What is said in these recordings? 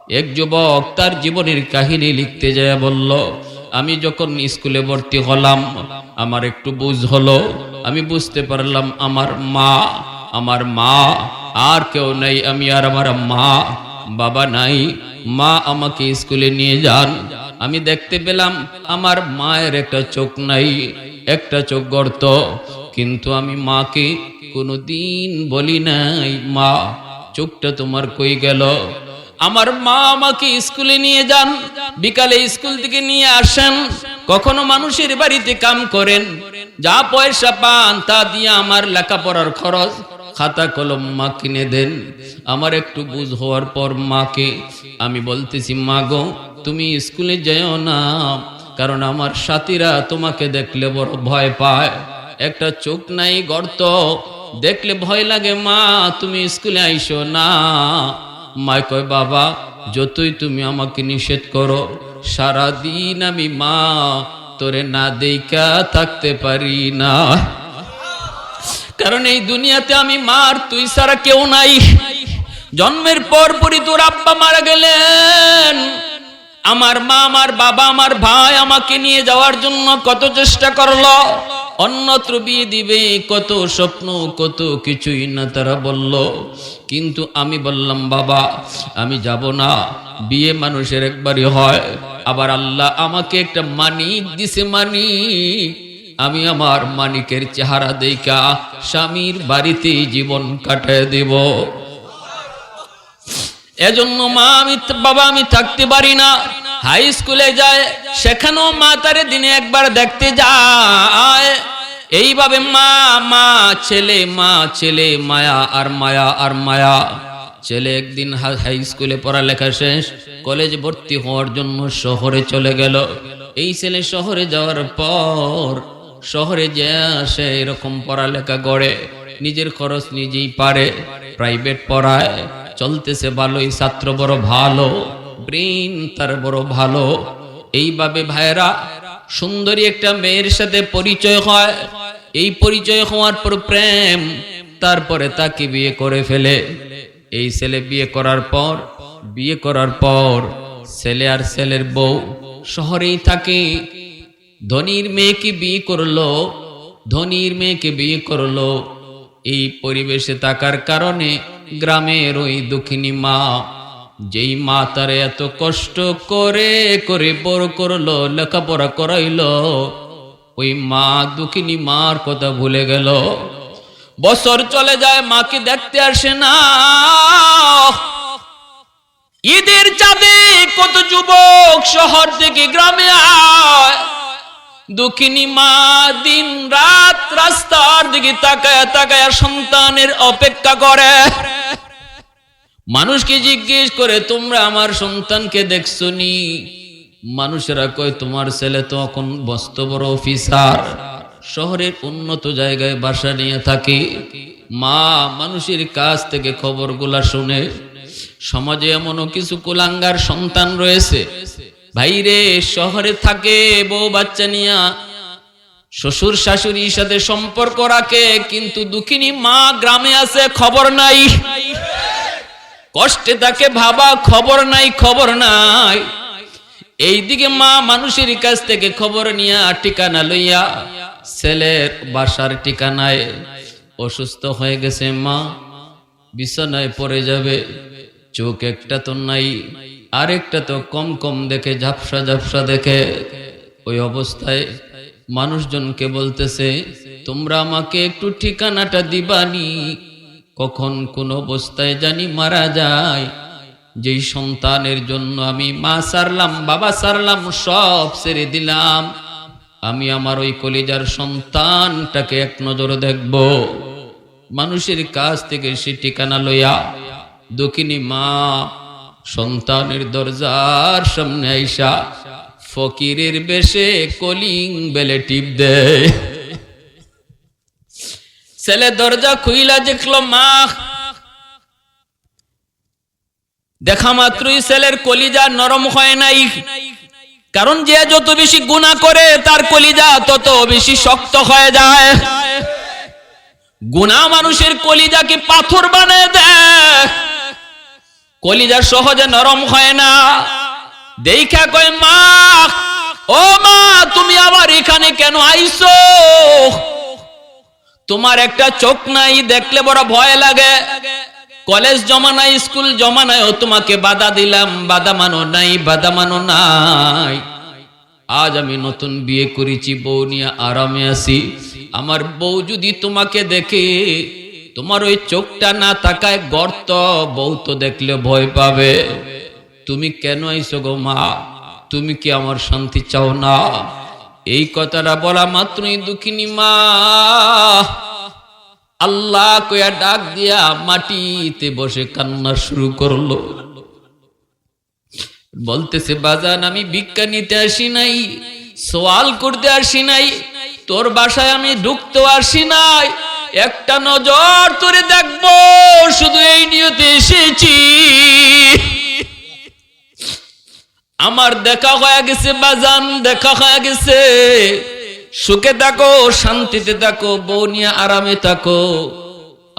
এক যুবক তার জীবনের কাহিনী লিখতে যায় বলল, আমি যখন স্কুলে ভর্তি হলাম আমার একটু বুঝ হলো, আমি বুঝতে পারলাম আমার মা আর কেউ নাই, আমি আর আমার মা, বাবা নাই। মা আমাকে স্কুলে নিয়ে যান, আমি দেখতে পেলাম আমার মায়ের একটা চোখ নাই, একটা চোখ গর্ত, কিন্তু আমি মাকে কোনোদিন বলি নাই, মা চোখটা তোমার কই গেল। আমার মা আমাকে স্কুলে নিয়ে যান, বিকালে স্কুল থেকে নিয়ে আসেন, কখনো মানুষের বাড়িতে কাম করেন, যা পয়সা পান তা দিয়ে আমার লেখাপড়ার খরচ খাতা কলম মা কিনে দেন। আমার একটু বুঝ হওয়ার পর মাকে আমি বলতেছি, মা গো তুমি স্কুলে যেও না, কারণ আমার সাথীরা তোমাকে দেখলে বড় ভয় পায়, একটা চোখ নাই, গর্ত, দেখলে ভয় লাগে, মা তুমি স্কুলে আইসো না। মা কয়, বাবা যতই তুমি আমাকে নিষেধ করো, সারাদিন আমি মা তোরে না দেইকা থাকতে পারি না, কারণ এই দুনিয়াতে আমি মার তুই ছাড়া কেউ নাই। জন্মের পর পরই তোর আব্বা মারা গেলেন, আমার মা, আমার বাবা, আমার ভাই আমাকে নিয়ে যাওয়ার জন্য কত চেষ্টা করলো, অন্যত্র বিয়ে দিবে, কত স্বপ্ন, কত কিছুই না তারা বলল, কিন্তু আমি বললাম, বাবা আমি যাব না, বিয়ে মানুষের একবারই হয়, আবার আল্লাহ আমাকে একটা মানিক দিছে, মানিক, আমি আমার মানিকের চেহারা দেখা স্বামীর বাড়িতে জীবন কাটায় দেব। এজন্য মা বাবা আমি থাকতে পারি না। হাই স্কুলে যায়, সেখানেও মা তারে দিনে একবার দেখতে যায়। এইভাবে মা ছেলে, মা ছেলে, মায়া আর মায়া আর মায়া। ছেলে একদিন হাই স্কুলে পড়ালেখা শেষ, কলেজ ভর্তি হওয়ার জন্য শহরে চলে গেল। এই ছেলে শহরে যাওয়ার পর শহরে যে আসে এরকম পড়ালেখা করে, নিজের খরচ নিজেই পারে, প্রাইভেট পড়ায়, চলতেছে ভালোই, ছাত্র বড় ভালো, ব্রেন তার বড় ভালো। এইভাবে ভাইরা সুন্দরী একটা মেয়ের সাথে পরিচয় হয়, এই পরিচয় হওয়ার পর প্রেম, তারপরে তাকে বিয়ে করে ফেলে। এই ছেলে বিয়ে করার পর ছেলে আর ছেলের বউ শহরেই থাকে। ধনীর মেয়েকে বিয়ে করলো, এই পরিবেশে থাকার কারণে গ্রামের ওই দুঃখিনী মা, যেই মা তারে এত কষ্ট করে করে বড় করলো, লেখাপড়া করাইলো, ওই মা দুঃখিনী মার কথা ভুলে গেল। বছর চলে যায়, মাকে দেখতে আসে না। ঈদের চাঁদে কত যুবক শহর থেকে গ্রামে আয়, দুঃখিনী মা দিন রাত রাস্তার দিকে তাকায় তাকায় সন্তানের অপেক্ষা করে। মানুষকে জিজ্ঞেস করে, তোমরা আমার সন্তানকে দেখছো নি? মানুষেরা কয়, তোমার ছেলে তো এখন বস্ত বড় অফিসার, শহরের উন্নত জায়গায় বাসা নিয়ে থাকে। মা মানুষের কাছ থেকে খবরগুলা শুনে, সমাজে এমনও কিছু কুলাঙ্গার সন্তান রয়েছে, ভাইরে শহরে থাকে, বউ বাচ্চা নিয়া শ্বশুর শাশুড়ির সাথে সম্পর্ক রাখে, কিন্তু দুঃখিনী মা গ্রামে আছে, খবর নাই, কষ্টে তাকে ভাবা, খবর নাই। এইদিকে মা মানুষের কাছ থেকে খবর নিয়া ঠিকানা লইয়া ছেলের বাসার ঠিকানায়, অসুস্থ হয়ে গেছে মা, বিছানায় পড়ে যাবে, চোখ একটা তো নাই, আরেকটা তো কম কম দেখে, ঝাপসা ঝাপসা দেখে। ওই অবস্থায় মানুষজনকে বলতেছে, তোমরা আমাকে একটু ঠিকানাটা দিবানি, কখন কোন অবস্থায় জানি মারা যায়। যেই সন্তানের জন্য আমি মা সারলাম, বাবা সারলাম, সব ছেড়ে দিলাম, আমি আমার ওই কলিজার সন্তানটাকে এক নজরে দেখব। মানুষের কাছ থেকে সে ঠিকানা লইয়া দুঃখিনী মা সন্তানের দরজার সামনে আইসা ফকিরের বেশে কলিং বেলে টিপ দেয়। ছেলে দরজা খুইলা দেখলো মা, দেখা মাত্রই ছেলের কলিজা নরম হয় নাই, কারণ যে যত বেশি গুনাহ করে তার কলিজা তত বেশি শক্ত হয়ে যায়। গুনাহ মানুষের কলিজাকে পাথর বানায় দেয়। কলিজা সহজে নরম হয় না। দেখা কয় মা, ও মা তুমি আবার এখানে কেন আইছো? তোমার একটা চোখ নাই, দেখলে বড় ভয় লাগে। কলেজ জমানায় স্কুল জমানায় তোমাকে বাধা দিলাম, বাধা মানো নাই, বাধা মানো নাই। আজ আমি নতুন বিয়ে করেছি, বউ নিয়ে আরামে আছি। আমার বউ যদি তোমাকে দেখে, তোমার ওই চোখটা না তাকায় গর্ত, বউ তো দেখলে ভয় পাবে। তুমি কেন আইছো গো মা? তুমি কি আমার শান্তি চাও না? এই কথাটা বলা মাত্রই দুঃখিনী মা আল্লাহ কইয়া ডাক দিয়া মাটিতে বসে কান্না শুরু করলো। বলতেছে বাজান, আমি ভিক্ষা নিতে আসি নাই, সওয়াল করতে আসি নাই, তোর বাসায় আমি ঢুকতে আসি নাই, একটা নজর তোরে দেখবো, শুধু এই নিয়তে এসেছি। আমার দেখা হয়ে গেছে বাজান, দেখা হয়ে গেছে। সুখে থাকো, শান্তিতে থাকো, বউ নিয়ে আরামে থাকো।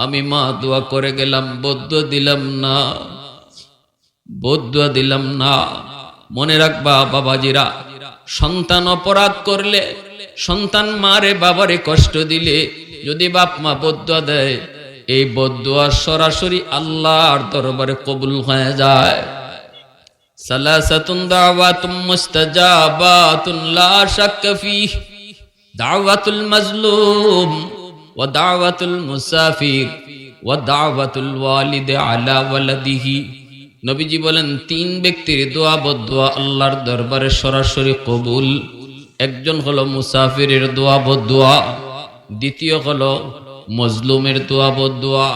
আমি মা দোয়া করে গেলাম, বদুয়া দিলাম না, বদুয়া দিলাম না। মনে রাখবা বাবাজিরা, সন্তান অপরাধ করলে, সন্তান মারে বাবারে কষ্ট দিলে, যদি বাপ মা বদুয়া দেয়, এই বদুয়া সরাসরি আল্লাহর দরবারে কবুল হয়ে যায়। সালাসাতুন দাওয়াতুম মুস্তাজাবাতুন লা শাক্কা ফীহ, দাওয়াতুল মাজলুম ওয়া দাওয়াতুল মুসাফির ওয়া দাওয়াতুল ওয়ালিদ আলা ওয়ালাদিহি। নবীজি বলেন, তিন ব্যক্তির দোয়া বদুয়া আল্লাহর দরবারে সরাসরি কবুল। একজন হলো মুসাফিরের দোয়া বদুয়া, দ্বিতীয় হলো মজলুমের দোয়া বদুয়া,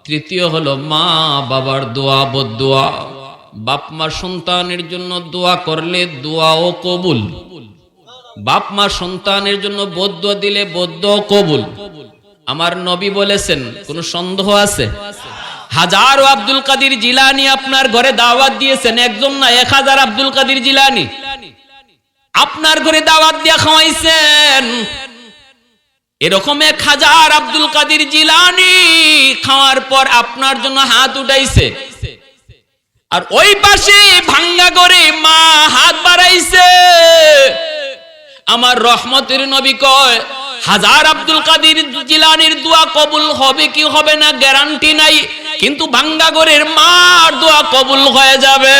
তৃতীয় হলো মা বাবার দোয়া বদুয়া। বাপ মা সন্তানের জন্য দোয়া করলে দোয়াও কবুল, বাপ মা সন্তানের জন্য বদুয়া দিলে বদুয়া কবুল। আমার নবী বলেছেন, কোন সন্দেহ আছে? হাজারো আব্দুল কাদের জিলানী আপনার ঘরে দাওয়াত দিয়েছেন, একজন না 1000 আব্দুল কাদের জিলানী আপনার ঘরে দাওয়াত দিয়া খাওয়াইছেন। এরকম 1000 আব্দুল কাদের জিলানী খাওয়ার পর আপনার জন্য হাত উঠাইছে, আর ওই পাশে ভাঙ্গা করে মা হাত বাড়াইছে। আমার রহমতের নবী কয়, 1000 আব্দুল কাদের জিলানীর দোয়া কবুল হবে কি হবে না গ্যারান্টি নাই, কিন্তু ভাঙ্গা ঘরের মার দোয়া কবুল হয়ে যাবে।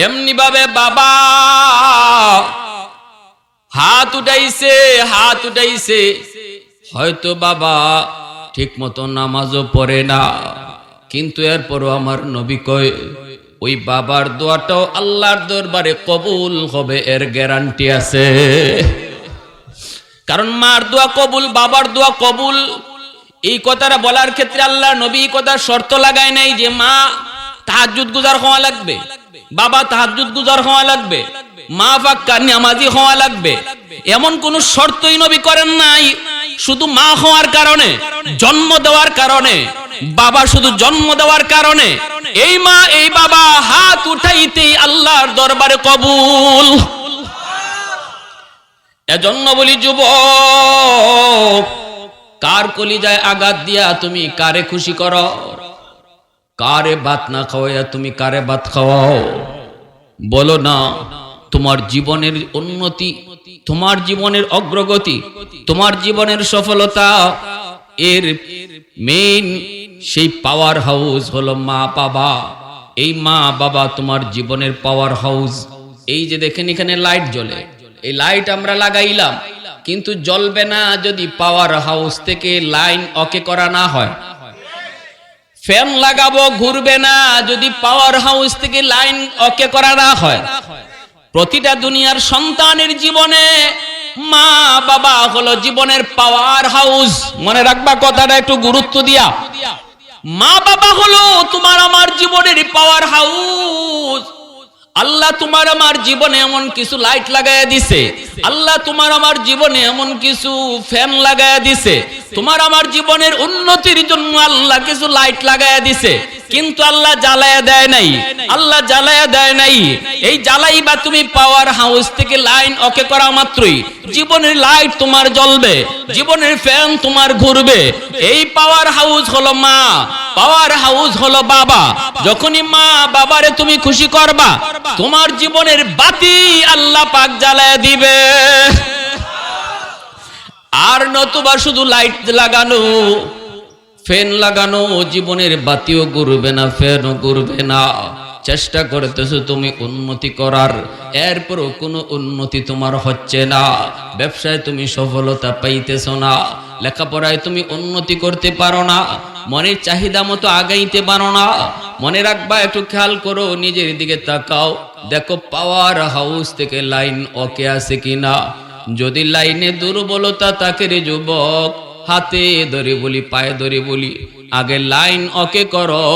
এমনি ভাবে বাবা হাত উঠাইছে, হাত উঠাইছে। হয়তো বাবা ঠিক মতো নামাজও পড়ে না, কিন্তু এরপরও আমার নবী কয়, ওই বাবার দোয়াটাও আল্লাহর দরবারে কবুল হবে, এর গ্যারান্টি আছে। কারণ মার দোয়া কবুল, বাবার দোয়া কবুল। এই কথাটা বলার ক্ষেত্রে আল্লাহ নবী কথা শর্ত লাগায় নাই যে মা তাহাজ্জুদ গুজার হওয়া লাগবে, বাবা তাহাজ্জুদ গুজার হওয়া লাগবে, মা পাক্কা নামাজি হওয়া লাগবে, এমন কোন শর্তই নবী করেন নাই। শুধু মা হওয়ার কারণে, জন্ম দেওয়ার কারণে, বাবা শুধু জন্ম দেওয়ার কারণে এই মা এই বাবা হাত উঠাইতেই আল্লাহর দরবারে কবুল। এজন্য বলি যুবক, কার কলিজায় আঘাত দিয়া তুমি কারে খুশি করো? কারে ভাত না খাওয়াইয়া তুমি কারে ভাত খাওয়াও? বলো না, তোমার জীবনের উন্নতি, তোমার জীবনের অগ্রগতি, তোমার জীবনের সফলতা, এর মেইন সেই পাওয়ার হাউস হলো মা বাবা। এই মা বাবা তোমার জীবনের পাওয়ার হাউস। এই যে দেখেন এখানে লাইট জ্বলে, এই লাইট আমরা লাগাইলাম, কিন্তু জ্বলবে না যদি পাওয়ার হাউস থেকে লাইন ওকে করা না হয়। ফ্যান লাগাবো, ঘুরবে না যদি পাওয়ার হাউস থেকে লাইন ওকে করা না হয়। প্রতিটা দুনিয়ার সন্তানের জীবনে মা বাবা হলো জীবনের পাওয়ার হাউস। মনে রাখবা কথাটা একটু গুরুত্ব দিয়া। মা বাবা হলো তোমার আমার জীবনের পাওয়ার হাউস। আল্লাহ তোমার আমার জীবনে এমন কিছু লাইট লাগাইয়া দিছে, আল্লাহ তোমার আমার জীবনে এমন কিছু ফ্যান লাগাইয়া দিছে, তোমার আমার জীবনের উন্নতির জন্য আল্লাহ কিছু লাইট লাগায়া দিছে, কিন্তু আল্লাহ জ্বালায়া দেয় নাই, আল্লাহ জ্বালায়া দেয় নাই। এই জ্বালাই বা তুমি পাওয়ার হাউস থেকে লাইন ওকে করা মাত্রই জীবনের লাইট তোমার জ্বলবে, জীবনের ফ্যান তোমার ঘুরবে। এই পাওয়ার হাউস হলো মা, পাওয়ার হাউস হলো বাবা। যখনই মা বাবারে তুমি খুশি করবা, তোমার জীবনের বাতি আল্লাহ পাক জ্বালায়া দিবে। আর নতুবা শুধু লাইট লাগানো, ফ্যান লাগানো, জীবনের বাতিও ঘুরবে না, ফ্যানও ঘুরবে না। চেষ্টা করতেছো তুমি উন্নতি করার, এরপরও কোনো উন্নতি তোমার হচ্ছে না। ব্যবসায় তুমি সফলতা পাইতেছো না, লেখাপড়ায় তুমি উন্নতি করতে পারো না, মনের চাহিদা মতো আগাইতে পারো না। মনে রাখবা, একটু খেয়াল করো, নিজের দিকে তাকাও, দেখো পাওয়ার হাউস থেকে লাইন ওকে আছে কিনা। যদি লাইনে দুর্বলতা থাকে রে যুবক, হাতে ধরে বলি, পায়ে ধরে বলি, আগে লাইন ওকে করো,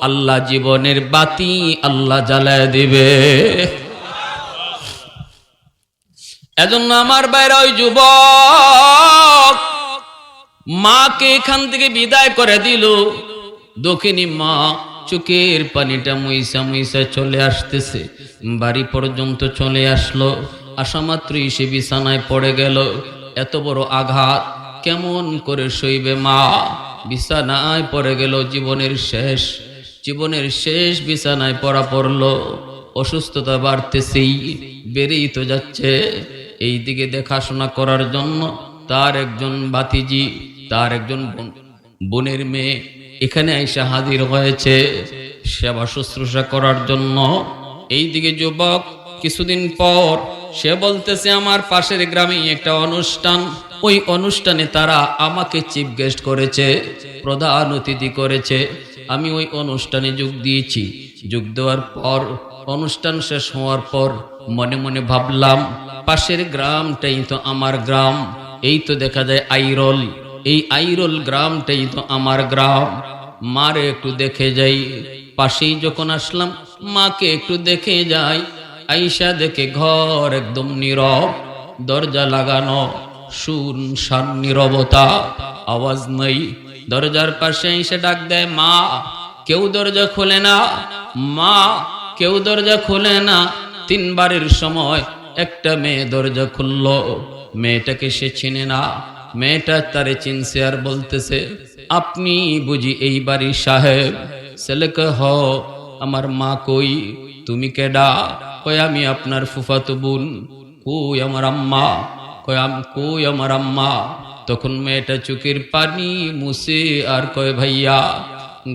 আল্লাহ জীবনের বাতি আল্লাহ জ্বালায় দিবে। এজন্য আমার বাইরে ওই যুবক মাকে এখান থেকে বিদায় করে দিল। দক্ষিণী মা চোখের পানিটা মুইসা মুইসা চলে আসতেছে, বাড়ি পর্যন্ত চলে আসলো। আসা মাত্রই সে বিছানায় পড়ে গেল। এত বড় আঘাত কেমন করে সইবে মা? বিছানায় পড়ে গেল, জীবনের শেষ বিছানায় পড়লো। অসুস্থতা বাড়তেছেই, বেড়েই তো যাচ্ছে। এই দিকে দেখাশোনা করার জন্য তার একজন ভাতিজি, তার একজন বোনের মেয়ে এখানে আইসা হাজির হয়েছে সেবা শুশ্রূষা করার জন্য। এই দিকে যুবক কিছুদিন পর সে বলতেছে, আমার পাশের গ্রামে একটা অনুষ্ঠান, ওই অনুষ্ঠানে তারা আমাকে চিফ গেস্ট করেছে, প্রধান অতিথি করেছে। আমি ওই অনুষ্ঠানে যোগ দিয়েছি। যোগ দেওয়ার পর, অনুষ্ঠান শেষ হওয়ার পর মনে মনে ভাবলাম, পাশের গ্রামটাই তো আমার গ্রাম। এই তো দেখা যায় আইরল, এই আইরল গ্রামটাই তো আমার গ্রাম। মারে একটু দেখে যাই। পাশেই যখন আসলাম, মাকে একটু দেখে যাই। আইসা দেখে ঘর একদম নীরব, দরজা লাগানো, শুনশান নীরবতা, আওয়াজ নেই। দরজার পাশে এসে ডাক দেয়, মা। কেউ দরজা খোলে না, মা। কেউ দরজা খোলে না। তিনবারের সময় একটা মেয়ে দরজা খুলল। মেয়েটাকে সে চিনে না। মেয়েটা তারে চিনছে আর বলতেছে, আপনি বুঝি এই বাড়ির সাহেব? ছেলেকে হ। আমার মা কই? তুমি কেডা? কই আমি আপনার ফুফাতো বোন। কই আমার আম্মা? কই আমার আম্মা? তখন মেয়েটা চোখের পানি মুছে আর কয়, ভাইয়া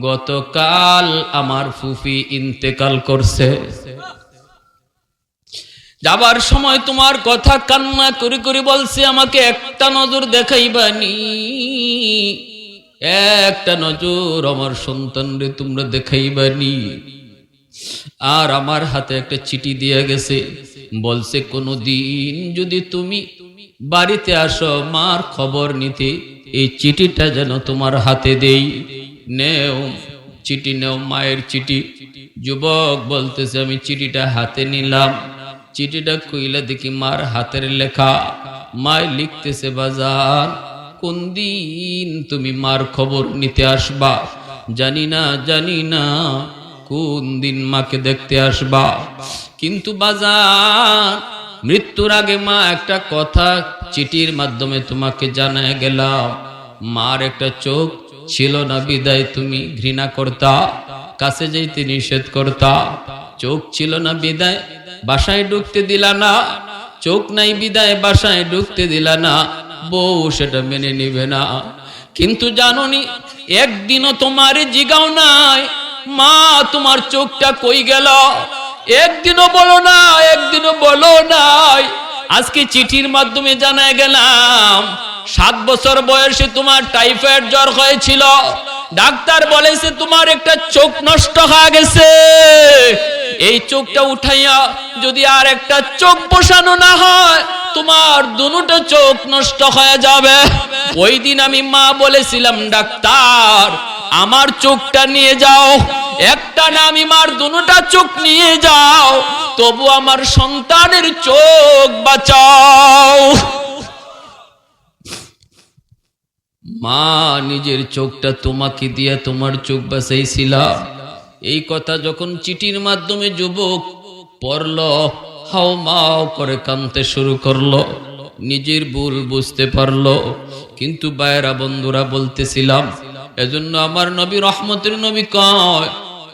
গতকাল আমার ফুফি ইন্তেকাল করছে। যাবার সময় তোমার কথা কান্না করে করে বলছে, আমাকে একটা নজর দেখাইবানি, একটা নজর আমার সন্তানরে তোমরা দেখাইবানি। আর আমার হাতে একটা চিঠি দিয়ে গেছে, বলছে কোনদিন যদি তুমি বাড়িতে আসো মার খবর নিতে, এই চিঠিটা যেন তোমার হাতে দেই। নেও চিঠি, নেও মায়ের চিঠি। যুবক বলতেছে, আমি চিঠিটা হাতে নিলাম। চিঠিটা কইলা দেখি মার হাতের লেখা। মায় লিখতেছে, বাজার কোন দিন তুমি মার খবর নিতে আসবা, জানি না কোন দিন মাকে দেখতে আসবা। কিন্তু বাজার মৃত্যুর আগে মা একটা কথা চিঠির মাধ্যমে তোমাকে জানায় গেলাম, মার একটা চোখ ছিল না বিদায় তুমি ঘৃণা করতা, কাছে যাইতে নিষেধ করতা। চোখ ছিল না বিদায় বাসায় ঢুকতে দিলা না, চোখ নাই বিদায় বাসায় ঢুকতে দিলা না। বউ সেটা মেনে নিবে না। কিন্তু জানোনি, একদিনও তোমার জিগাও নাই মা তোমার চোখটা কই গেল? একদিনও বলো না, একদিনও বলো নাই। আজকে চিঠির মাধ্যমে জানা গেলাম 7 বছর বয়সে তোমার টাইফয়েড জ্বর হয়েছিল। ডাক্তার বলেছে তোমার একটা চোখ নষ্ট হয়ে গেছে। এই চোখটা উঠাইয়া যদি আর একটা চোখ বসানো না হয়, তোমার দুটো চোখ নষ্ট হয়ে যাবে। ওই দিন আমি মা বলেছিলাম, ডাক্তার আমার চোখটা নিয়ে যাও, একটা না আমি মার দুটা চোখ নিয়ে যাও, তবু আমার সন্তানের চোখ বাঁচাও। মা নিজের চোখটা তোমাকে দিয়ে তোমার চোখ বাঁচাইছিলাম। এই কথা যখন চিঠির মাধ্যমে যুবক পড়ল, হাও মাও করে কাঁদতে শুরু করলো, নিজের ভুল বুঝতে পারলো। কিন্তু বায়রা বন্ধুরা বলতেছিলাম, এজন্য আমার নবী রহমতের নবী কয়,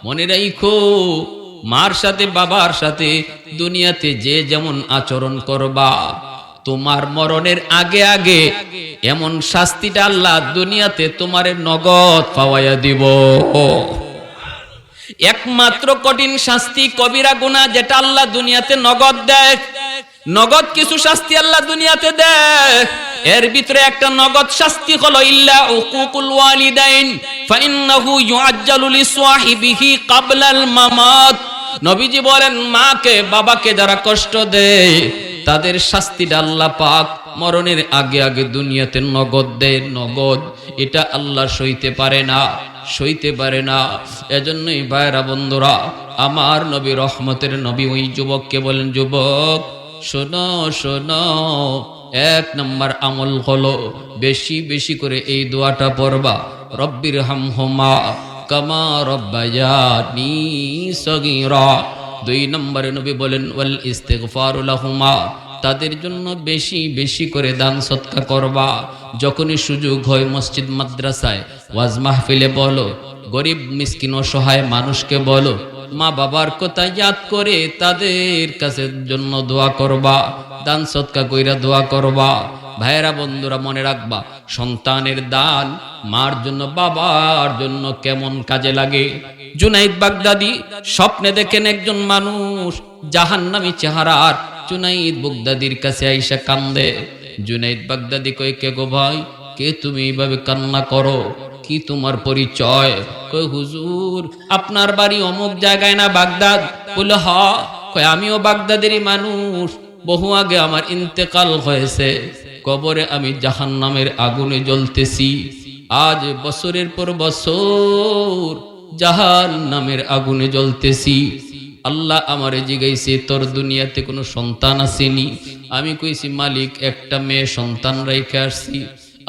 মনে রাখো মার সাথে বাবার সাথে দুনিয়াতে যে যেমন আচরণ করবা, তোমার মরণের আগে আগে এমন শাস্তিটা আল্লাহ দুনিয়াতে তোমারে নগদ পাওয়াইয়া দিব। একমাত্র কঠিন শাস্তি কবিরা গুনাহ, যেটা আল্লাহ দুনিয়াতে নগদ দেয়। নগদ কিছু শাস্তি আল্লাহ দুনিয়াতে দেয়, এর ভিতরে একটা নগদ শাস্তি হলো ইল্লা উকুকুল ওয়ালিদাইন ফাইন্নাহু ইউআজ্জালু লিসাহিবিহি ক্বাবলাল মামাত। নবীজি বলেন, মাকে বাবাকে যারা কষ্ট দেয় তাদের শাস্তিটা আল্লাহ পাক মরণের আগে আগে দুনিয়াতে নগদ দেয়। নগদ এটা আল্লাহ সইতে পারে না, সইতে পারে না। এজন্যই ভাইরা বন্ধুরা, আমার নবী রহমতের নবী ওই যুবককে বলেন, যুবক শোনো শোনো, এক নম্বর আমল হলো বেশি বেশি করে এই দোয়াটা পড়বা, রব্বির হামহুমা কামা রব্বায়ানি সগীরা। দুই নম্বরে নবী বলেন, ওয়াল ইস্তিগফারু লাহুমা, তাদের জন্য বেশি বেশি করে দান সৎকা করবা। যখনই সুযোগ হয় মসজিদ মাদ্রাসায় ওয়াজ মাহফিলে বলো, গরিব মিসকিন অসহায় মানুষকে বলো, মা বাবার কথা ইয়াদ করে তাদের কাছে জন্য দোয়া করবা, দান সৎকা কইরা দোয়া করবা। ভাইরা বন্ধুরা মনে রাখবা, সন্তানের দান মার জন্য বাবার জন্য কেমন কাজে লাগে। জুনাইদ বাগদাদি স্বপ্নে দেখেন একজন মানুষ জাহান্নামী চেহারার জুনাইদ বাগদাদির কাছে আইসা কান্দে। জুনাইদ বাগদাদি কয়, কে গো ভাই, কে তুমি এইভাবে কান্না করো, কি তোমার পরিচয়? কয়, হুজুর আপনার বাড়ি অমুক জায়গায় না বাগদাদ? বলে হ। কয়, আমিও বাগদাদেরই মানুষ, বহু আগে আমার ইন্তেকাল হয়েছে, কবরে আমি জাহান্নামের আগুনে জ্বলতেছি। আজ বছরের পর বছর জাহান্নামের আগুনে জ্বলতেছি। আল্লাহ আমারে জিগাইছে, তোর দুনিয়াতে কোনো সন্তান আসেনি? আমি কইছি, মালিক একটা মেয়ে সন্তান রেখে আসছি।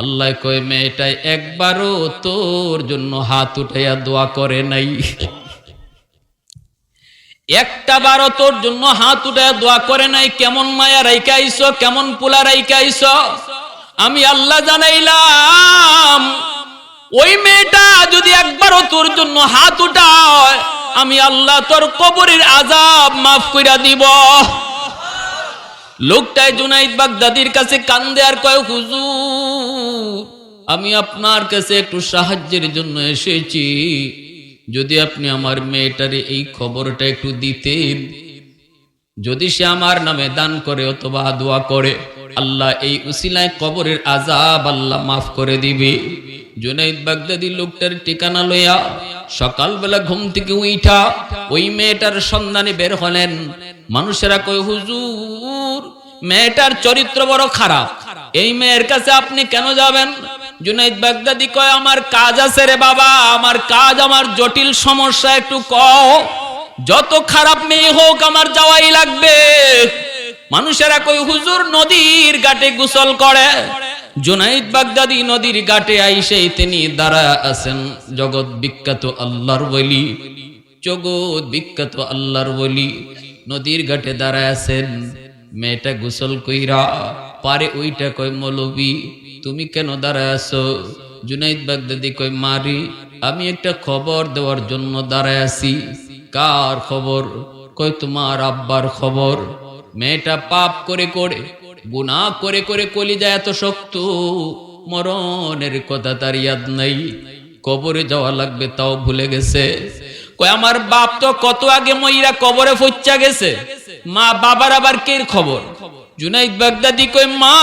আল্লাহ কয়, মেয়েটাই একবারও তোর জন্য হাত উঠাইয়া দোয়া করে নাই, একটা বারও তোর জন্য হাত উঠাইয়া দোয়া করে নাই। কেমন মায়া রাইখা আইছো, কেমন পোলা রাইখা আইছো। আমি আল্লাহ জানাইলাম, ওই মেয়েটা যদি একবারও তোর জন্য হাত উঠায়, আমি আল্লাহ তোর কবরের আযাব মাফ কইরা দিব। লোকটাই জুনাইদ বাগদাদির কাছে কান্দে আর কয়, হুজুর আমি আপনার কাছে একটু সাহায্যের জন্য এসেছি, যদি আপনি আমার মেয়েটারে এই খবরটা একটু দিতেন, যদি সে আমার নামে দান করে অথবা দোয়া করে, আল্লাহ এই উসিলায় কবরের আযাব আল্লাহ মাফ করে দিবে। জুনাইদ বাগদাদি লোকটার ঠিকানা লইয়া সকালবেলা ঘুম থেকে উঠা ওই মেয়েটার সন্ধানে বের হলেন। মানুষেরা কয়, হুজুর মেয়েটার চরিত্র বড় খারাপ, এই মেয়ের কাছে আপনি কেন যাবেন? জুনাইদ বাগদাদি কয়, আমার কাজ আছে রে বাবা, আমার কাজ, আমার জটিল সমস্যা একটু কও, যত খারাপ মেয়ে হোক আমার যাওয়াই লাগবে। মানুষেরা কই, হুজুর নদীর ঘাটে গোসল করে। জুনাইদ বাগদাদি নদীর ঘাটে আইসেই তিনি দাঁড়া আছেন, জগৎ বিখ্যাত আল্লাহর ওলি, জগৎ বিখ্যাত আল্লাহর ওলি নদীর ঘাটে দাঁড়ায় আছেন। মেয়েটা গোসল কইরা পারে ওইটা কয়, মৌলবি তুমি কেন দাঁড়ায় আছো? জুনাইদ বাগদাদি কয়, মারি আমি একটা খবর দেওয়ার জন্য দাঁড়ায় আছি। কার খবর? কয়, তোমার আব্বার খবর। মেয়েটা পাপ করে করে গুনাহ করে করে কলিজা এত শক্ত, মরণের কথা তার ইয়াদ নাই, কবরে যাওয়া লাগবে তাও ভুলে গেছে। কয়, আমার বাপ তো কত আগে মইরা কবরে ফচ্চা গেছে, মা বাবার আবার কে খবর? জুনাইদ বাগদাদি কয়, মা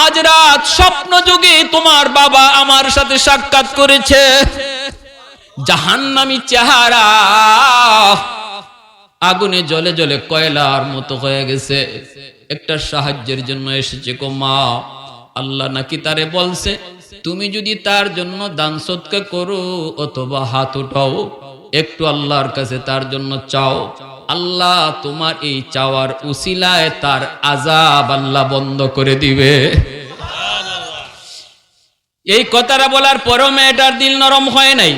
আজ রাত স্বপ্ন যুগে তোমার বাবা আমার সাথে সাক্ষাৎ করেছে, জাহান্নামী চেহারা, আগুনে জ্বলে জ্বলে কয়লার মতো হয়ে গেছে, একটা সাহায্যের জন্য এসেছে। গো মা, আল্লাহ নাকি তারে বলছে, তুমি যদি তার জন্য দান সৎকা করো অথবা হাত উঠাও, একটু আল্লাহর কাছে তার জন্য চাও, আল্লাহ তোমার এই চাওয়ার উসিলায় তার আযাব আল্লাহ বন্ধ করে দিবে। এই কথাটা বলার পরও মেয়েটার দিল নরম হয় নাই,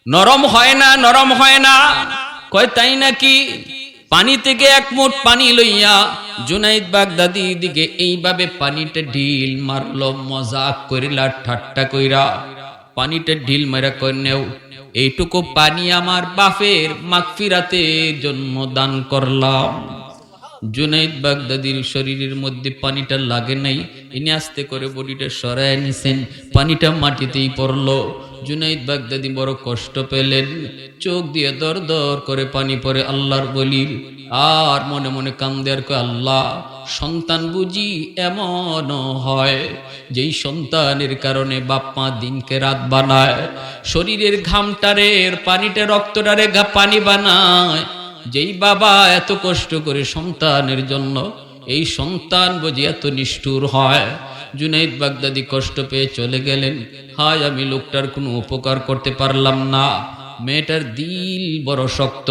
নরম হয় না, নরম হয় না। কয় তাই নাকি? পানি থেকে এক মুঠ পানি লইয়া জুনাইদ বাগদাদি দিকে এইভাবে পানিতে ঢিল মারলো, মজাক করিলা, ঠাট্টা কইরা পানিতে ঢিল মারা কই নেও, এইটুকু পানি আমার বাপের মাগফিরাতের জন্য দান করলাম। জুনাইদ বাগদাদির শরীরের মধ্যে পানিটা লাগে নাই, ইনি আস্তে করে বডিটা সরায় নিছেন, পানিটা মাটিতেই পড়লো। জুনাইদ বাগদাদি বড় কষ্ট পেলেন, চোখ দিয়ে দর দর করে পানি পড়ে আল্লাহর বলির, আর মনে মনে কান্দে আর কয়, আল্লাহ, সন্তান বুঝি এমন হয় যেই সন্তানের কারণে বাপ মা দিনকে রাত বানায়, শরীরের ঘামটারের পানিটা রক্তটারে পানি বানায়। যেই বাবা এত কষ্ট করে সন্তানের জন্য, এই সন্তান বুঝি এত নিষ্ঠুর হয়। জুনাইদ বাগদাদি কষ্ট পেয়ে চলে গেলেন। হায়, আমি লোকটার কোনো উপকার করতে পারলাম না। মেয়েটার দিল বড় শক্ত।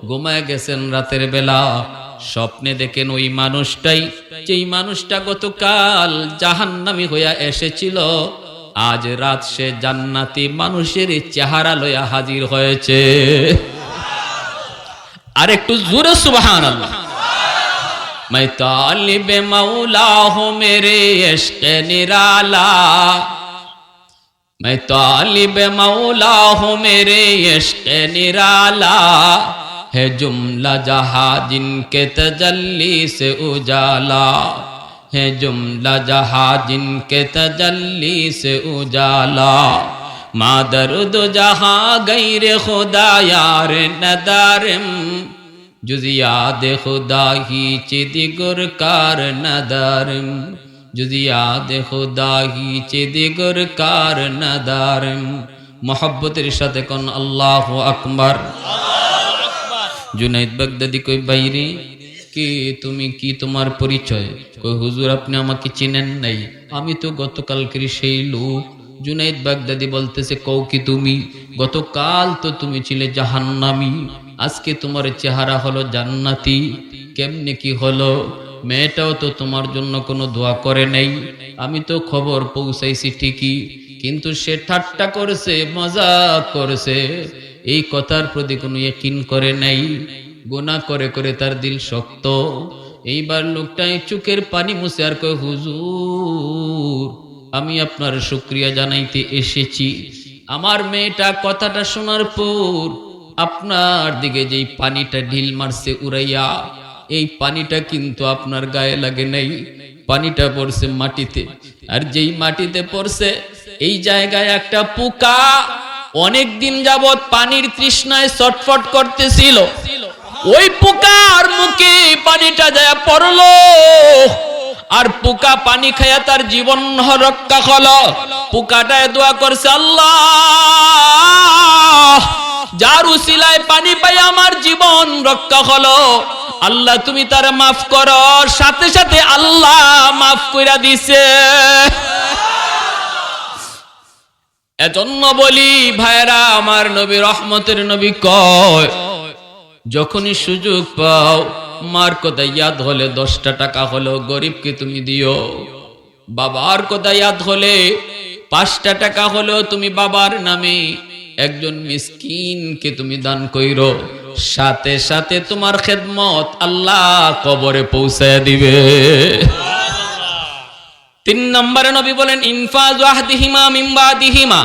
ঘুমায় গেছেন রাতের বেলা, স্বপ্নে দেখেন ওই মানুষটাই, যেই মানুষটা গতকাল জাহান্নামী হইয়া এসেছিল, আজ রাত সে জান্নাতি মানুষের চেহারা লইয়া হাজির হয়েছে। আর একটু জোরে সুবহানাল্লাহ। मैं तालिब मौला हूँ मेरे इश्क़ निराला, मैं तालिब मौला हूँ मेरे इश्क़ निराला, है जुमला जहाँ जिनके तजल्ली से उजाला, है जुमला जहाँ जिनके तजल्ली से उजाला, मादरुद जहाँ गैर खुदा यार नदारम, जुजियाद खुदा ही चिदिगुर कार नदारम, जुजियाद खुदा ही चिदिगुर कार नदारम। मोहब्बतेर साथे कोन अल्लाहु আকবার। জুনাইদ বাগদাদি কই, বাইরে কে তুমি, কি তোমার পরিচয়? কই, হুজুর আপনি আমাকে চিনেন নাই, আমি তো গতকালকের সেই লোক। জুনাইদ বাগদাদি বলতেছে, কও কি তুমি? গতকাল তো তুমি ছিলে জাহান্নামী, আজকে তোমার চেহারা হলো জান্নাতি, কেমনে কি হলো? মেয়েটাও তো তোমার জন্য কোনো দোয়া করে নাই, আমি তো খবর পৌঁছাইছি ঠিকই, কিন্তু সে ঠাট্টা করেছে, মজাক করেছে, এই কথার প্রতি কোনো ইয়াকিন করে নাই। গুনাহ করে করে তার দিল শক্ত। এইবার লোকটাই চোখের পানি মুছে আর কয়, হুজুর আমি আপনার শুকরিয়া জানাইতে এসেছি। আমার মেয়েটা কথাটা শোনার পর আপনার দিকে যেই পানিটা ঢিল মারছে উড়াইয়া, এই পানিটা কিন্তু আপনার গায়ে লাগে নাই, পানিটা পড়ছে মাটিতে। আর যেই মাটিতে পড়ছে এই জায়গায় একটা পোকা অনেক দিন যাবত পানির তৃষ্ণায় ছটফট করতেছিল, ওই পোকার মুখে পানিটা যায় পড়লো, আর পোকা পানি খায়া তার জীবন রক্ষা হলো। পোকাটায় দোয়া করছে, আল্লাহ যার উসিলায় পানি পাই আমার জীবন রক্ষা হলো, আল্লাহ তুমি তার মাফ করো। সাথে সাথে আল্লাহ মাফ কইরা দিছে। এজন্য বলি ভাইরা আমার, নবী রহমতের নবী কয়, যখনই সুযোগ পাও মার কথা ইয়াদ হলে 10টা টাকা হলো গরিবকে তুমি দিও, বাবার কথা ইয়াদ হলে 5টা টাকা হলো তুমি বাবার নামে একজন মিসকিনকে তুমি দান কইরো, সাথে সাথে তোমার খেদমত আল্লাহ কবরে পৌঁছায় দিবে। 3 নম্বরে নবী বলেন, ইনফাজু আহদিহিমা মিন বাদিহিমা,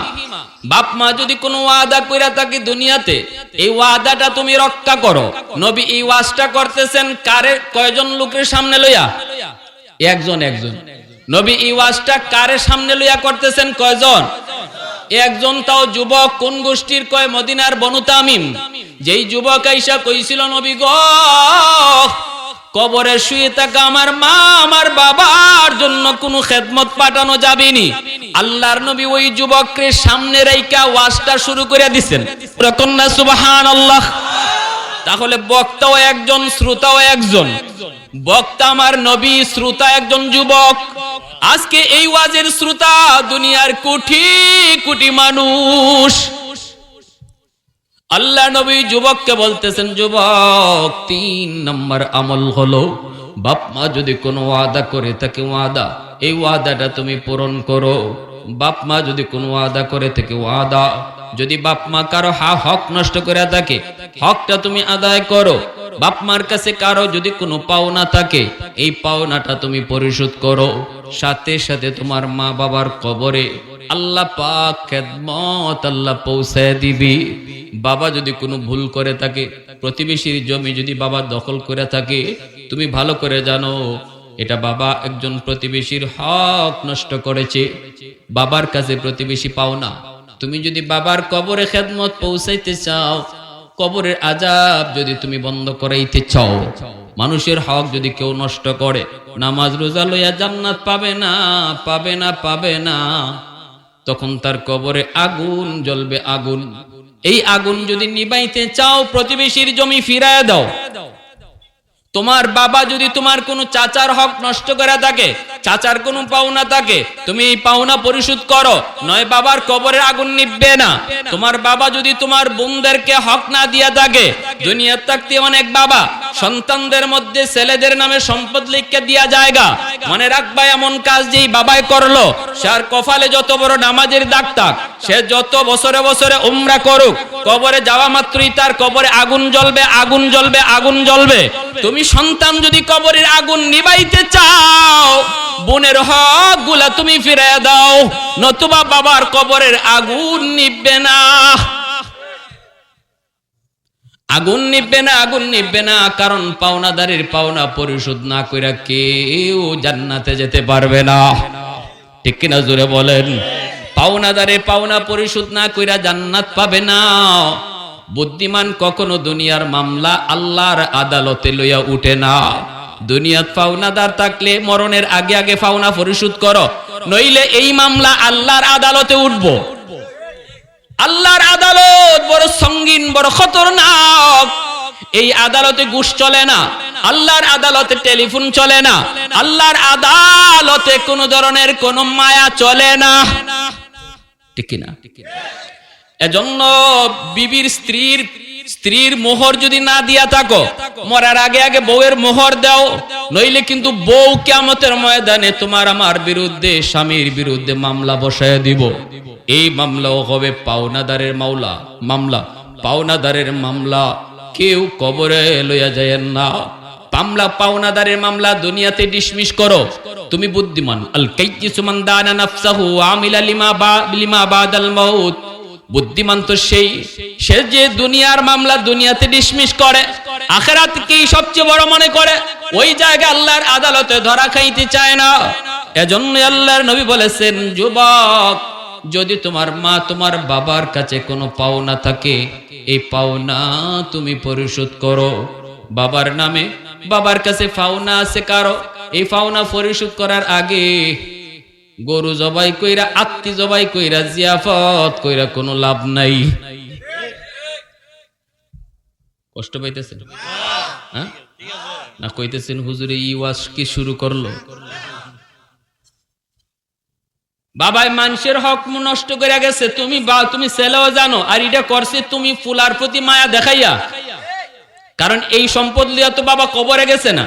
বাপ মা যদি কোনো ওয়াদা কইরা থাকে দুনিয়াতে, এই ওয়াদাটা তুমি রক্ষা করো। নবী এই ওয়াজটা করতেছেন কারে, কয়জন লোকের সামনে লইয়া? একজন। নবী এই ওয়াজটা কারে সামনে লইয়া করতেছেন? কয়জন? একজন, তাও যুবক। কোন গোষ্ঠীর? কয় মদিনার বনু তামিম। যেই যুবক আইসা কইছিল, নবী গো, কবরে শুয়ে থাকা আমার মা আমার বাবার জন্য কোনো খেদমত পাঠানো যাবেনি। আল্লাহর নবী ওই যুবককে সামনে রাইখা ওয়াজটা শুরু করে দিবেন। কন্যা সুবহানাল্লাহ। তাহলে বক্তাও একজন, শ্রোতাও একজন। বক্তা আমার নবী, শ্রোতা একজন যুবক। আজকে এই ওয়াজের শ্রোতা দুনিয়ার কোটি কোটি মানুষ। আল্লাহ নবী যুবককে বলতেছেন, যুবক 3 নম্বর আমল হলো, বাপ মা যদি কোনো ওয়াদা করে থাকে ওয়াদা, এই ওয়াদাটা তুমি পূরণ করো। বাপ মা যদি কোনো ওয়াদা করে থাকে ওয়াদা, যদি বাপ মা কারো হক নষ্ট করে থাকে হকটা তুমি আদায় করো। বাপ মার কাছে কারো যদি কোনো পাওনা থাকে এই পাওনাটা তুমি পরিশোধ করো। সাথে সাথে তোমার মা বাবার কবরে আল্লাহ পাক খেদমত আল্লাহ পৌঁছায় দিবি। বাবা যদি কোনো ভুল করে থাকে, প্রতিবেশীর জমি যদি বাবা দখল করে থাকে, তুমি ভালো করে জানো এটা বাবা একজন প্রতিবেশীর হক নষ্ট করেছে। বাবার কাছে প্রতিবেশী পাওনা। তুমি যদি বাবার কবরে খেদমত পৌঁছাইতে চাও, কবরের আযাব যদি তুমি বন্ধ করাইতে চাও, মানুষের হক যদি কেউ নষ্ট করে, নামাজ রোজা লইয়া জান্নাত পাবে না, পাবে না, পাবে না। তখন তার কবরে আগুন জ্বলবে, আগুন। এই আগুন যদি নিবাইতে চাও, প্রতিবেশীর জমি ফিরায় দাও। তোমার বাবা যদি তোমার কোনো চাচার হক নষ্ট করে থাকে, চাচার কোনো পাওনা থাকে, তুমি এই পাওনা পরিশোধ করো, নয় বাবার কবরে আগুন নিববে না। তোমার বাবা যদি তোমার বোনদেরকে হক না দিয়া থাকে, দুনিয়ার থাকতে অনেক বাবা সন্তানদের মধ্যে ছেলেদের নামে সম্পদ লিখে দিয়া জায়গা, মনে রাখবা এমন কাজ যেই বাবাই করলো, সে আর কপালে যত বড় নামাজের দাগ থাক, সে যত বছরে বছরে উমরা করুক, কবরে যাওয়া মাত্রই তার কবরে আগুন জ্বলবে, আগুন জ্বলবে, আগুন জ্বলবে। তুমি সন্তান যদি কবরের আগুন নিবাইতে চাও, বোনের হক গুলা তুমি ফিরিয়ে দাও, নতুবা বাবার কবরের আগুন নিববে না, আগুন নিববে না, আগুন নিববে না। কারণ পাওনাদারের পাওনা পরিশোধ না কইরা কেউ জান্নাতে যেতে পারবে না। ঠিক কিনা জোরে বলেন? পাওনাদারের পাওনা পরিশোধ না কইরা জান্নাত পাবে না। বুদ্ধিমান কখনো দুনিয়ার মামলা আল্লাহর আদালতে লইয়া উঠে না। দুনিয়াত পাওনাদার থাকলে মরণের আগে আগে পাওনা পরিশোধ করো, নইলে এই মামলা আল্লাহর আদালতে উঠবো। আল্লাহর আদালত বড় সঙ্গীন, বড় খতরনাক। এই আদালতে ঘুষ চলে না, আল্লাহর আদালতে টেলিফোন চলে না, আল্লাহর আদালতে কোন ধরনের কোন মায়া চলে না। ঠিক না? এজন্য বিবির স্ত্রীর মোহর যদি না দিয়া থাকো, মরার আগে আগে বউয়ের মোহর দাও, নইলে কিন্তু বউ কিয়ামতের ময়দানে তোমার আমার বিরুদ্ধে, স্বামীর বিরুদ্ধে মামলা বসায় দিব। এই মামলাও হবে পাওনাদারের মামলা। পাওনাদারের মামলা কেউ কবরে লইয়া যায় না। পাওনাদারের মামলা দুনিয়াতে ডিসমিস করো। তুমি বুদ্ধিমান। আল কাইয়িসু মান দানা নাফসাহু আমিলা লিমা বাদাল মাউত। বুদ্ধিমান তো সে যে দুনিয়ার মামলা দুনিয়াতে ডিসমিস করে, আখিরাতকেই সবচেয়ে বড় মনে করে, ওই জায়গায় আল্লাহর আদালতে ধরা খাইতে চায় না। এজন্য আল্লাহর নবী বলেছেন, যুবক, যদি তোমার মা তোমার বাবার কাছে কোনো পাওনা থাকে, এই পাওনা তুমি পরিশোধ করো। বাবার নামে বাবার কাছে পাওনা আছে কারো, এই পাওনা পরিশোধ করার আগে গরু জবাই কইরা, আত্মি জবাই কইরা, জিয়াফত কইরা কোনো লাভ নাই। কষ্ট পাইতেছেন না? কইতেছেন হুজুরে ই ওয়াজ কি শুরু করলো? বাবাই মানুষের হক নষ্ট করে গেছে, তুমি ছেলেও জানো, আর এটা করছে তুমি ফুলার প্রতি মায়া দেখাইয়া। কারণ এই সম্পদ লিয়া তো বাবা কবরে গেছে না,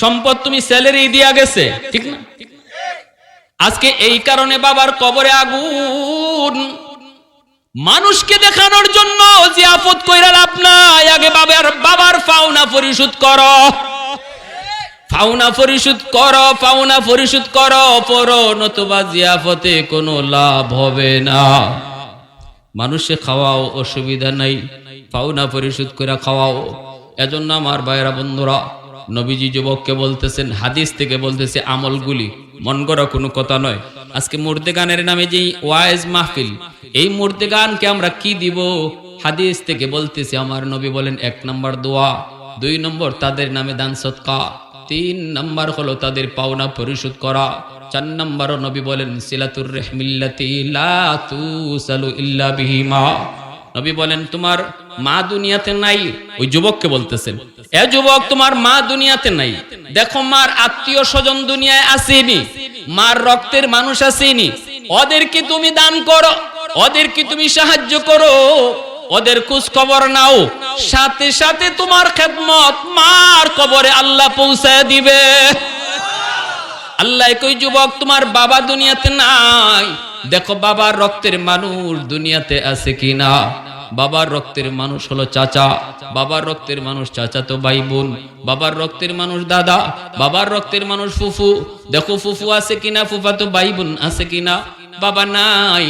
সম্পদ তুমি ছেলেরই দিয়া গেছে। ঠিক না? আজকে এই কারণে বাবার কবরে আগুন। মানুষকে দেখানোর জন্য জিয়াফত কইরা লাভ নাই, আগে বাবার পাওনা পরিশোধ করো, পাওনা পরিশোধ করো, পাওনা পরিশোধ করো পরো, নতুবা জিয়াফতে কোনো লাভ হবে না। মানুষে খাওয়াও, অসুবিধা নাই, পাওনা পরিশোধ করে খাওয়াও। এজন্য আমার ভাইরা বন্ধুরা, নবীজি যুবককে বলতেছেন, হাদিস থেকে বলতেছে, আমলগুলি মন গড়া কোনো কথা নয়। আজকে মুর্দে গানের নামে যে ওয়াইজ মাহফিল, এই মুর্দে গানকে আমরা কি দিব? হাদিস থেকে বলতেছে, আমার নবী বলেন, 1 নম্বর দোয়া, 2 নম্বর তাদের নামে দান সদকা, 3 নম্বর হলো তাদের পাওনা পরিশোধ করা, 4 নম্বর নবী বলেন সিলাতুর রাহমিল্লাতি লা তুসালু ইল্লা বিহিমা। নবী বলেন, তোমার মা দুনিয়াতে নাই। ওই যুবককে বলতেছেন, এ যুবক, তোমার মা দুনিয়াতে নাই, দেখো মার আত্মীয় স্বজন দুনিয়ায় আসেনি, মার রক্তের মানুষ আসেনি, ওদেরকে তুমি দান করো, ওদেরকে তুমি সাহায্য করো, ওদের খোঁজ খবর নাও, সাথে সাথে তোমার খেদমত মার কবরে আল্লাহ পৌঁছায় দিবে। আল্লাহ কই, যুবক, তোমার বাবা দুনিয়াতে নাই, দেখো বাবার রক্তের মানুষ দুনিয়াতে আছে কিনা। বাবার রক্তের মানুষ হলো চাচা, বাবার রক্তের মানুষ চাচা তো ভাই বোন, বাবার রক্তের মানুষ দাদা, বাবার রক্তের মানুষ ফুফু। দেখো ফুফু আছে কিনা, ফুফা তো ভাই বোন আছে কিনা। বাবা নাই,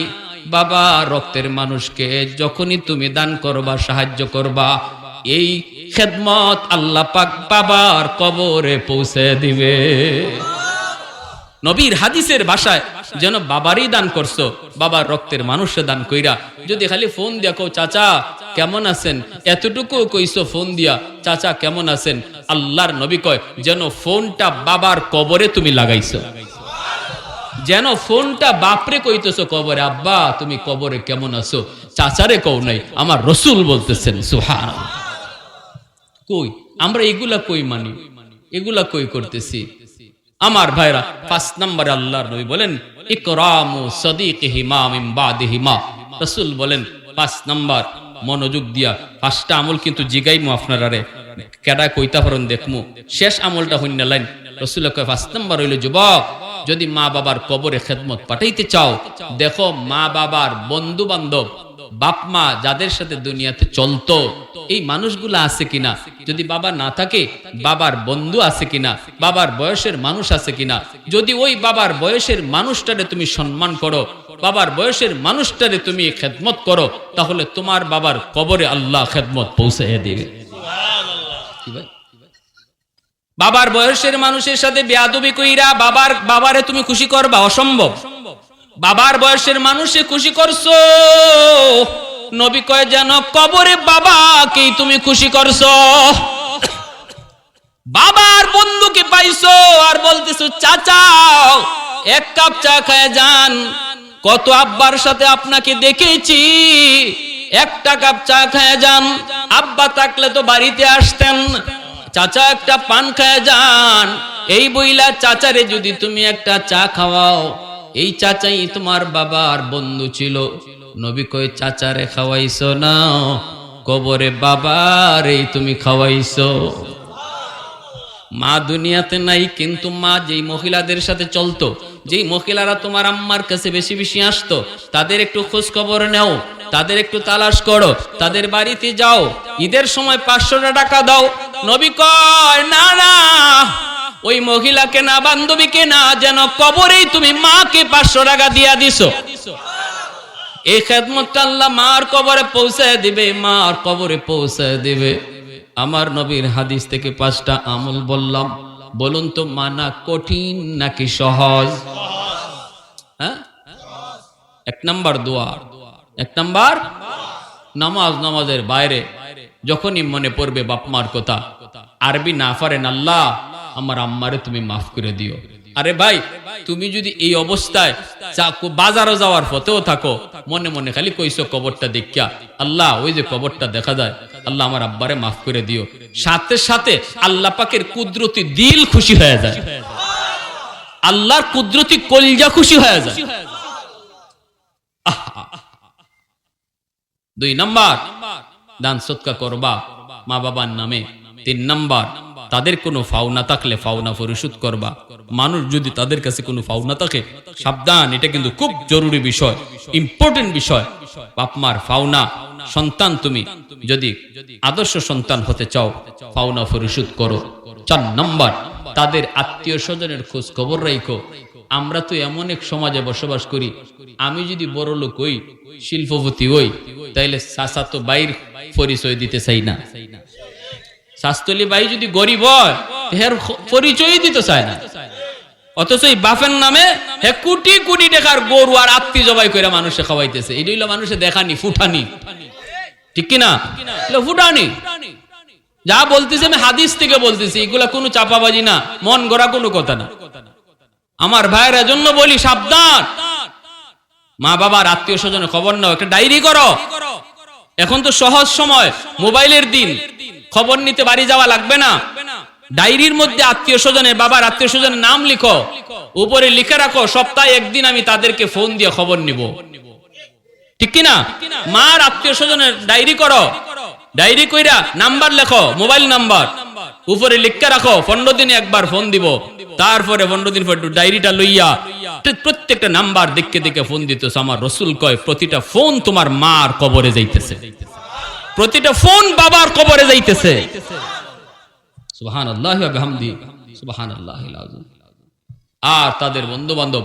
বাবা রক্তের মানুষকে যখনই তুমি দান করবা, সাহায্য করবা, এই খেদমত আল্লাহ পাক বাবার কবরে পৌঁছে দিবে। নবীর হাদিসের ভাষায় যেন বাবারই দান করছো, বাবার রক্তের মানুষে দান কইরা। যদি খালি ফোন দিয়া কও চাচা কেমন আছেন, এতটুকু কইছো ফোন দিয়া চাচা কেমন আছেন, আল্লাহর নবী কয় যেন ফোনটা বাবার কবরে তুমি লাগাইছো, যেন ফোনটা বাপরে কইতেছো কবরে, আব্বা তুমি কবরে কেমন আছো, চাচারে কও নাই। আমার রসুল বলতেছেন সুবহানাল্লাহ। কই আমরা এগুলা কই মানি, এগুলা কই করতেছি। আমার ভাইরা, 5 নম্বরে আল্লাহর নবী বলেন ইকরামু সাদিকিহিমা মিন বাদিহিমা। রাসূল বলেন 5 নম্বর, মনোযোগ দিয়া 5টা আমল কিন্তু জিগাইমু আপনারারে, কেডা কইতা পারেন দেখমু, শেষ আমলটা হইনা লাইন। রাসূল কয় 5 নম্বর হইল যুবক, যদি মা বাবার কবরে খেদমত পাঠাইতে চাও, দেখো মা বাবার বন্ধু বান্ধব, বাপ মা যাদের সাথে দুনিয়াতে চলতো এই মানুষগুলা আছে কিনা। যদি বাবা না থাকে বাবার বন্ধু আছে কিনা, বাবার বয়সের মানুষ আছে কিনা। যদি ওই বাবার বয়সের মানুষটারে তুমি সম্মান করো, বাবার বয়সের মানুষটারে তুমি খেদমত করো, তাহলে তোমার বাবার কবরে আল্লাহ খেদমত পৌঁছে দিবে। বাবার বয়সের মানুষের সাথে বেয়াদবি কইরা বাবারে তুমি খুশি করবা, অসম্ভব। বাবার বয়সের মানুষে খুশি করছো, নবী কয় যেন কবরে বাবাকেই তুমি খুশি করছো। বাবার বন্ধুকে পাইছো আর বলতেছো চাচা এক কাপ চা খায় যান। কত আব্বার সাথে আপনাকে দেখেছি, একটা কাপ চা খায় যান। আব্বা থাকলে তো বাড়িতে আসতেন, চাচা একটা পান খায় যান। এই বইলা চাচারে যদি তুমি একটা চা খাওয়াও, এই চাচাই তোমার বাবার বন্ধু ছিল। নবী কয় চাচারে খাওয়াইছো না, কবরে বাবারে তুমি খাওয়াইছো। মা দুনিয়াতে নাই, কিন্তু মা যেই মহিলাদের সাথে চলতো, যেই মহিলারা তোমার আম্মার কাছে বেশি বেশি আসতো, তাদের একটু খোঁজ খবর নাও, তাদের একটু তালাশ করো, তাদের বাড়িতে যাও, ঈদের সময় 500 টাকা দাও। নবী কয় না না, ওই মহিলাকে না, বান্ধবীকে না, যেন কবরেই তুমি মাকে 500 টাকা দিয়া দিছো। এই খেদমতটা আল্লাহ মার কবরে পৌঁছে দিবে, মার কবরে পৌঁছে দিবে। আমার নবীর হাদিস থেকে 5টা আমল বললাম, বলুন তো মানা কঠিন নাকি সহজ? হ্যাঁ, 1 নম্বর দোয়া, 1 নম্বর নামাজ। নামাজের বাইরে যখনই মনে পড়বে বাপ মার কথা, আরবি না পারেন, আল্লাহ আমার আম্মারে তুমি মাফ করে দিও। আরে ভাই, তুমি যদি এই অবস্থায় বাজারে যাওয়ার পথেও থাকো, মনে মনে খালি কইছো কবরটা দেখিয়া, আল্লাহ ওই যে কবরটা দেখা যায়, আল্লাহ আমার আব্বারে মাফ করে দিও, সাথে সাথে আল্লাহ পাকের কুদরতি দিল খুশি হয়ে যায়, আল্লাহর কুদরতি কলজা খুশি হয়ে যায়। 2 নম্বর দান সদকা করবা মা বাবার নামে। 3 নম্বর তাদের কোনো ফাওনা থাকলে ফাওনা পরিশোধ করবা। মানুষ যদি তাদের কাছে কোনো ফাওনা থাকে, সাবধান, এটা কিন্তু খুব জরুরি বিষয়, ইম্পর্টেন্ট বিষয়। বাপ মার ফাওনা, সন্তান তুমি যদি আদর্শ সন্তান হতে চাও, ফাওনা পরিশোধ করো। 4 নম্বর তাদের আত্মীয় স্বজনের খোঁজ খবর রাখো। আমরা তো এমন এক সমাজে বসবাস করি, আমি যদি বড় লোক হই, শিল্পপতি হই, তাইলে চাচা তো বাইর পরিচয় দিতে চাই না। শাস্তলি ভাই যদি গরিব হয়, এর পরিচয় দিতে চায় না, অথচ এই বাপের নামে হে কোটি কোটি টাকার গরু আর আত্মীয় জবাই করে মানুষে খাওয়াইতেছে। এই হইলো মানুষে দেখানি, ফুটানি, ঠিক কিনা? ফুটানি। যা বলতেছে আমি হাদিস থেকে বলতেছি, এগুলা কোনো চাপাবাজি না, মন গড়া কোনো কথা না। আমার ভাইয়ের জন্য বলি, সাবধান, মা বাবার আত্মীয় স্বজনের খবর নাও, একটা ডায়েরি করো। এখন তো সহজ সময়, মোবাইলের দিন, খবর নিতে বাড়ি যাওয়া লাগবে না। ডায়েরির মধ্যে আত্মীয় স্বজনের, বাবার আত্মীয় স্বজনের নাম লিখো, উপরে লিখে রাখো সপ্তাহে 1 দিন আমি তাদেরকে ফোন দিয়ে খবর নিব, ঠিক কিনা? মার আত্মীয় স্বজনের ডায়েরি করো, ডায়েরি কইরা নাম্বার লেখো, মোবাইল নাম্বার উপরে লিখে রাখো, 15 দিনে একবার ফোন দিব। তারপরে 15 দিন পর ডায়েরিটা লইয়া প্রত্যেকটা নাম্বার দেখে দেখে ফোন দিতেছে। আমার রসুল কয় প্রতিটা ফোন তোমার মার কবরে যাইতেছে, প্রতিটা ফোন বাবার কবরে যাইতেছে। সুবহানাল্লাহি ওয়া বিহামদিহি সুবহানাল্লাহিল আযীম। আর তাদের বন্ধু বান্ধব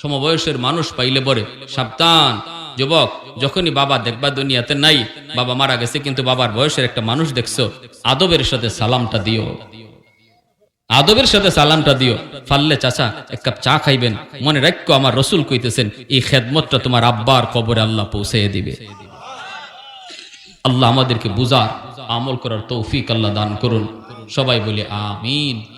সমবয়সের মানুষ পাইলে পরে সাবধান যুবক, যখনই বাবা দেখবা দুনিয়াতে নাই, বাবা মারা গেছে কিন্তু বাবার বয়সের একটা মানুষ দেখছো, আদবের সাথে সালামটা দিও, আদবের সাথে সালামটা দিও। ফাললে চাচা এক কাপ চা খাইবেন, মনে রাখো আমার রসুল কইতেছেন এই খেদমতটা তোমার আব্বার কবরে আল্লাহ পৌঁছে দিবে। আল্লাহ আমাদেরকে বুঝার আমল করার তৌফিক আল্লাহ দান করুন। সবাই বলি আমিন।